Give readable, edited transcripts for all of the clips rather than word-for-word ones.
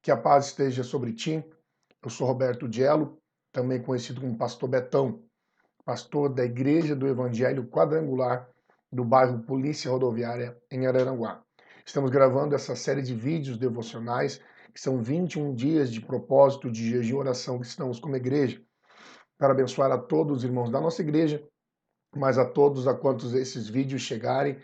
Que a paz esteja sobre ti. Eu sou Roberto Diello, também conhecido como Pastor Betão, pastor da Igreja do Evangelho Quadrangular do bairro Polícia Rodoviária, em Araranguá. Estamos gravando essa série de vídeos devocionais, que são 21 dias de propósito de jejum e oração que estamos como igreja, para abençoar a todos os irmãos da nossa igreja, mas a todos a quantos esses vídeos chegarem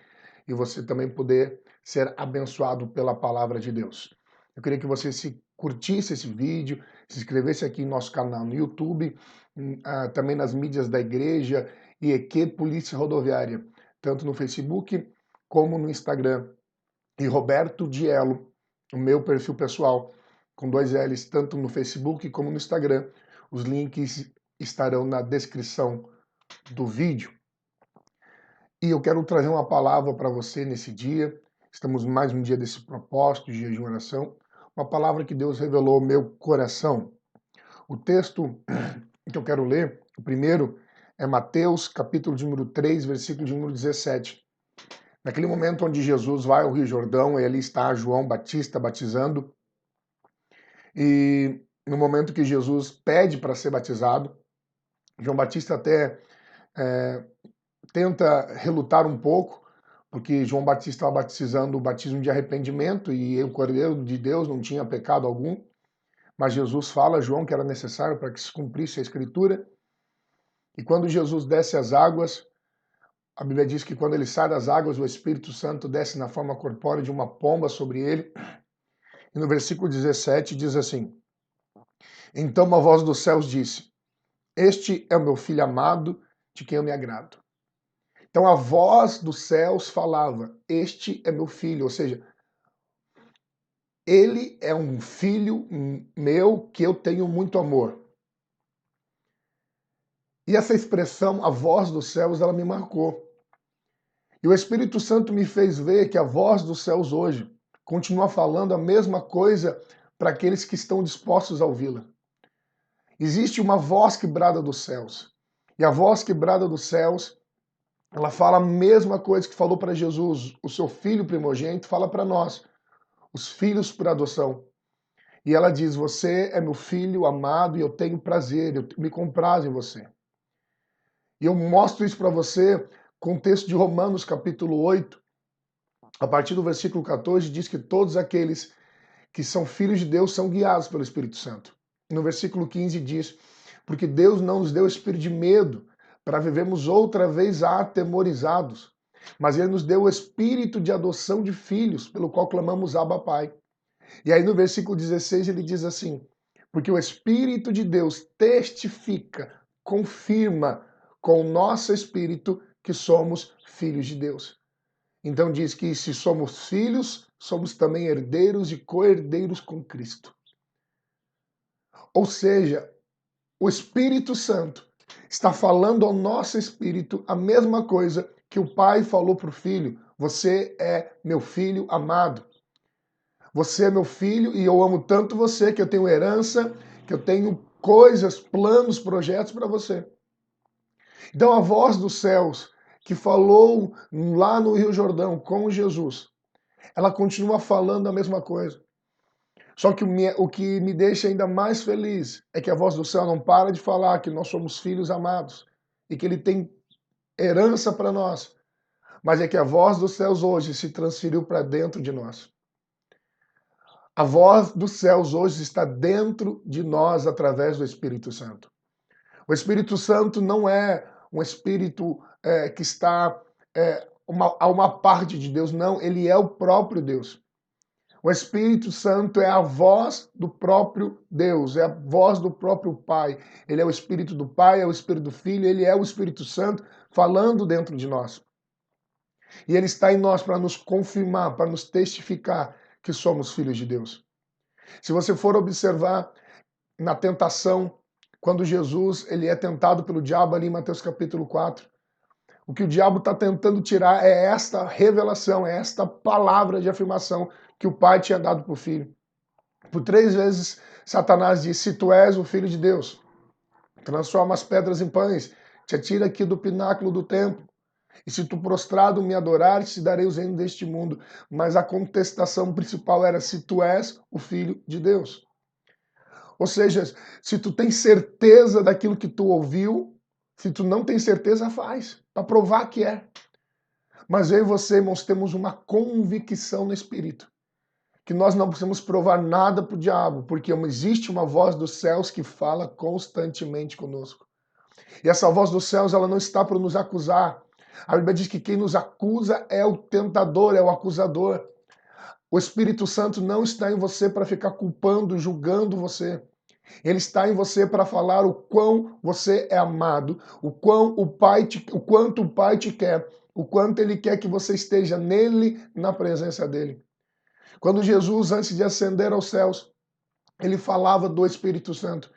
e você também poder ser abençoado pela palavra de Deus. Eu queria que você se curtisse esse vídeo, se inscrevesse aqui no nosso canal no YouTube, também nas mídias da igreja e EQ Polícia Rodoviária, tanto no Facebook como no Instagram. E Roberto Diello, o meu perfil pessoal, com 2 L's, tanto no Facebook como no Instagram. Os links estarão na descrição do vídeo. E eu quero trazer uma palavra para você nesse dia. Estamos mais um dia desse propósito de jejum e oração. Uma palavra que Deus revelou ao meu coração. O texto que eu quero ler, o primeiro, é Mateus, capítulo de número 3, versículo de número 17. Naquele momento onde Jesus vai ao Rio Jordão, e ali está João Batista batizando. E no momento que Jesus pede para ser batizado, João Batista até tenta relutar um pouco, porque João Batista estava batizando o batismo de arrependimento e o Cordeiro de Deus não tinha pecado algum. Mas Jesus fala a João que era necessário para que se cumprisse a Escritura. E quando Jesus desce as águas, a Bíblia diz que quando ele sai das águas, o Espírito Santo desce na forma corpórea de uma pomba sobre ele. E no versículo 17 diz assim: Então uma voz dos céus disse: Este é o meu filho amado, de quem eu me agrado. Então a voz dos céus falava: Este é meu filho, ou seja, ele é um filho meu que eu tenho muito amor. E essa expressão, a voz dos céus, ela me marcou. E o Espírito Santo me fez ver que a voz dos céus hoje continua falando a mesma coisa para aqueles que estão dispostos a ouvi-la. Existe uma voz que brada dos céus. E a voz que brada dos céus, ela fala a mesma coisa que falou para Jesus, o seu filho primogênito, fala para nós, os filhos por adoção. E ela diz: Você é meu filho amado e eu tenho prazer, eu me comprazo em você. E eu mostro isso para você com o texto de Romanos, capítulo 8, a partir do versículo 14, diz que todos aqueles que são filhos de Deus são guiados pelo Espírito Santo. No versículo 15 diz: Porque Deus não nos deu espírito de medo para vivermos outra vez atemorizados, mas Ele nos deu o espírito de adoção de filhos, pelo qual clamamos Abba Pai. E aí no versículo 16 ele diz assim: Porque o Espírito de Deus testifica, confirma com o nosso espírito que somos filhos de Deus. Então diz que se somos filhos, somos também herdeiros e co-herdeiros com Cristo. Ou seja, o Espírito Santo está falando ao nosso espírito a mesma coisa que o Pai falou para o Filho: Você é meu filho amado. Você é meu filho e eu amo tanto você que eu tenho herança, que eu tenho coisas, planos, projetos para você. Então a voz dos céus que falou lá no Rio Jordão com Jesus, ela continua falando a mesma coisa. Só que o que me deixa ainda mais feliz é que a voz do céu não para de falar que nós somos filhos amados e que ele tem herança para nós, mas é que a voz dos céus hoje se transferiu para dentro de nós. A voz dos céus hoje está dentro de nós através do Espírito Santo. O Espírito Santo não é um espírito que está a uma parte de Deus, não, ele é o próprio Deus. O Espírito Santo é a voz do próprio Deus, é a voz do próprio Pai. Ele é o Espírito do Pai, é o Espírito do Filho, ele é o Espírito Santo falando dentro de nós. E ele está em nós para nos confirmar, para nos testificar que somos filhos de Deus. Se você for observar na tentação, quando Jesus ele é tentado pelo diabo ali em Mateus capítulo 4, o que o diabo está tentando tirar é esta revelação, é esta palavra de afirmação que o Pai tinha dado para o Filho. Por 3 vezes, Satanás disse: Se tu és o Filho de Deus, transforma as pedras em pães, te atira aqui do pináculo do templo. E se tu prostrado me adorares, te darei os reinos deste mundo. Mas a contestação principal era se tu és o Filho de Deus. Ou seja, se tu tem certeza daquilo que tu ouviu, se tu não tem certeza, faz, para provar que é. Mas eu e você, irmãos, temos uma convicção no Espírito, que nós não precisamos provar nada para o diabo, porque existe uma voz dos céus que fala constantemente conosco. E essa voz dos céus, ela não está para nos acusar. A Bíblia diz que quem nos acusa é o tentador, é o acusador. O Espírito Santo não está em você para ficar culpando, julgando você. Ele está em você para falar o quão você é amado, o quanto o Pai te quer, o quanto Ele quer que você esteja nele, na presença dele. Quando Jesus, antes de ascender aos céus, ele falava do Espírito Santo.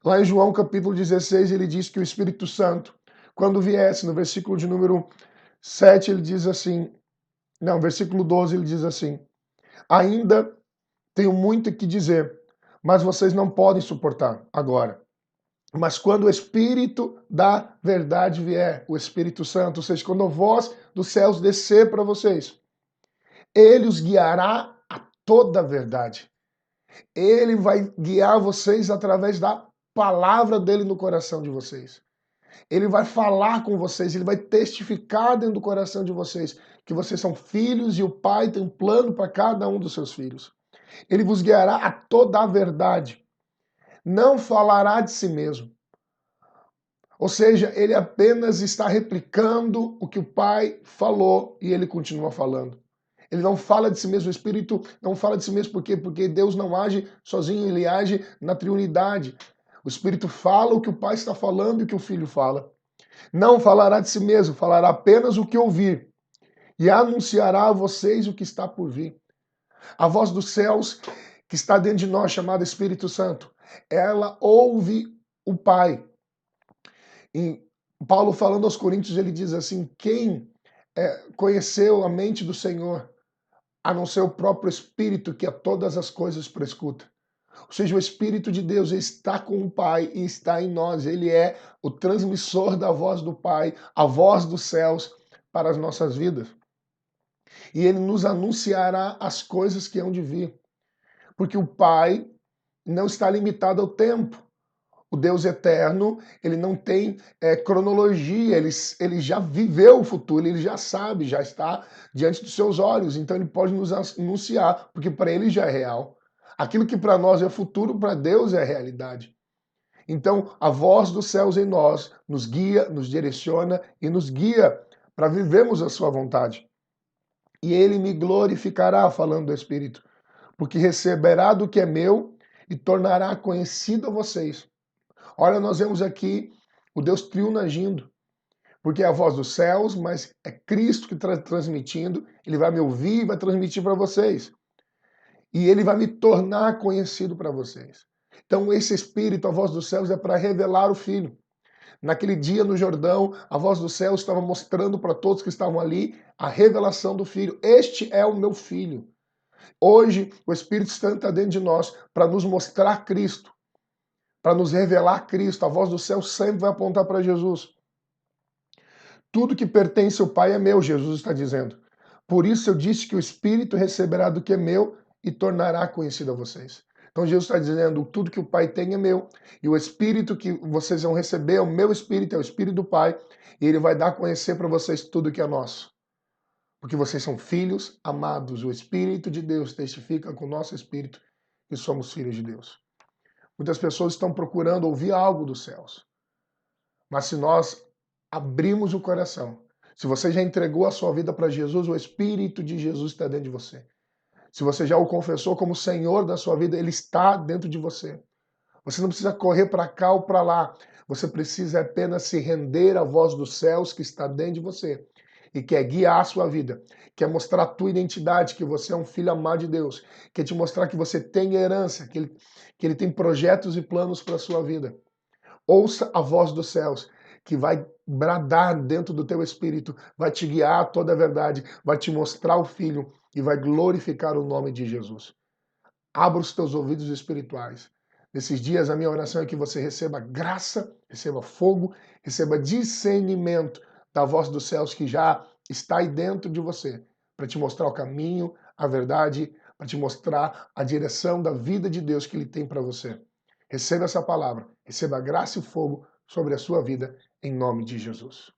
Lá em João capítulo 16, ele diz que o Espírito Santo, quando viesse, no versículo de número 7, ele diz assim, não, versículo 12, ele diz assim, ainda tenho muito que dizer, mas vocês não podem suportar agora. Mas quando o Espírito da verdade vier, o Espírito Santo, ou seja, quando a voz dos céus descer para vocês, ele os guiará a toda a verdade. Ele vai guiar vocês através da palavra dele no coração de vocês. Ele vai falar com vocês, ele vai testificar dentro do coração de vocês que vocês são filhos e o Pai tem um plano para cada um dos seus filhos. Ele vos guiará a toda a verdade. Não falará de si mesmo. Ou seja, ele apenas está replicando o que o Pai falou e ele continua falando. Ele não fala de si mesmo, o Espírito não fala de si mesmo, por quê? Porque Deus não age sozinho, ele age na triunidade. O Espírito fala o que o Pai está falando e o que o Filho fala. Não falará de si mesmo, falará apenas o que ouvir e anunciará a vocês o que está por vir. A voz dos céus que está dentro de nós, chamada Espírito Santo, ela ouve o Pai. Em Paulo falando aos Coríntios, ele diz assim, quem conheceu a mente do Senhor, a não ser o próprio Espírito que a todas as coisas prescuta. Ou seja, o Espírito de Deus está com o Pai e está em nós. Ele é o transmissor da voz do Pai, a voz dos céus para as nossas vidas. E ele nos anunciará as coisas que hão de vir. Porque o Pai não está limitado ao tempo. O Deus eterno, ele não tem cronologia, ele já viveu o futuro, ele já sabe, já está diante dos seus olhos, então ele pode nos anunciar, porque para ele já é real. Aquilo que para nós é futuro, para Deus é realidade. Então, a voz dos céus em nós nos guia, nos direciona e nos guia para vivermos a sua vontade. E ele me glorificará, falando do Espírito, porque receberá do que é meu e tornará conhecido a vocês. Olha, nós vemos aqui o Deus triuno agindo, porque é a voz dos céus, mas é Cristo que está transmitindo, ele vai me ouvir e vai transmitir para vocês. E ele vai me tornar conhecido para vocês. Então esse Espírito, a voz dos céus, é para revelar o Filho. Naquele dia no Jordão, a voz dos céus estava mostrando para todos que estavam ali a revelação do Filho. Este é o meu Filho. Hoje, o Espírito Santo está dentro de nós para nos mostrar Cristo, para nos revelar Cristo. A voz do céu sempre vai apontar para Jesus. Tudo que pertence ao Pai é meu, Jesus está dizendo. Por isso eu disse que o Espírito receberá do que é meu e tornará conhecido a vocês. Então Jesus está dizendo, tudo que o Pai tem é meu, e o Espírito que vocês vão receber é o meu Espírito, é o Espírito do Pai, e ele vai dar a conhecer para vocês tudo que é nosso. Porque vocês são filhos amados, o Espírito de Deus testifica com o nosso Espírito que somos filhos de Deus. Muitas pessoas estão procurando ouvir algo dos céus, mas se nós abrimos o coração, se você já entregou a sua vida para Jesus, o Espírito de Jesus está dentro de você. Se você já o confessou como Senhor da sua vida, ele está dentro de você. Você não precisa correr para cá ou para lá. Você precisa apenas se render à voz dos céus que está dentro de você e quer guiar a sua vida, quer mostrar a tua identidade, que você é um filho amado de Deus, quer te mostrar que você tem herança, que ele tem projetos e planos para a sua vida. Ouça a voz dos céus, que vai bradar dentro do teu espírito, vai te guiar a toda a verdade, vai te mostrar o Filho e vai glorificar o nome de Jesus. Abra os teus ouvidos espirituais. Nesses dias, a minha oração é que você receba graça, receba fogo, receba discernimento da voz dos céus que já está aí dentro de você, para te mostrar o caminho, a verdade, para te mostrar a direção da vida de Deus que Ele tem para você. Receba essa palavra, receba a graça e o fogo sobre a sua vida, em nome de Jesus.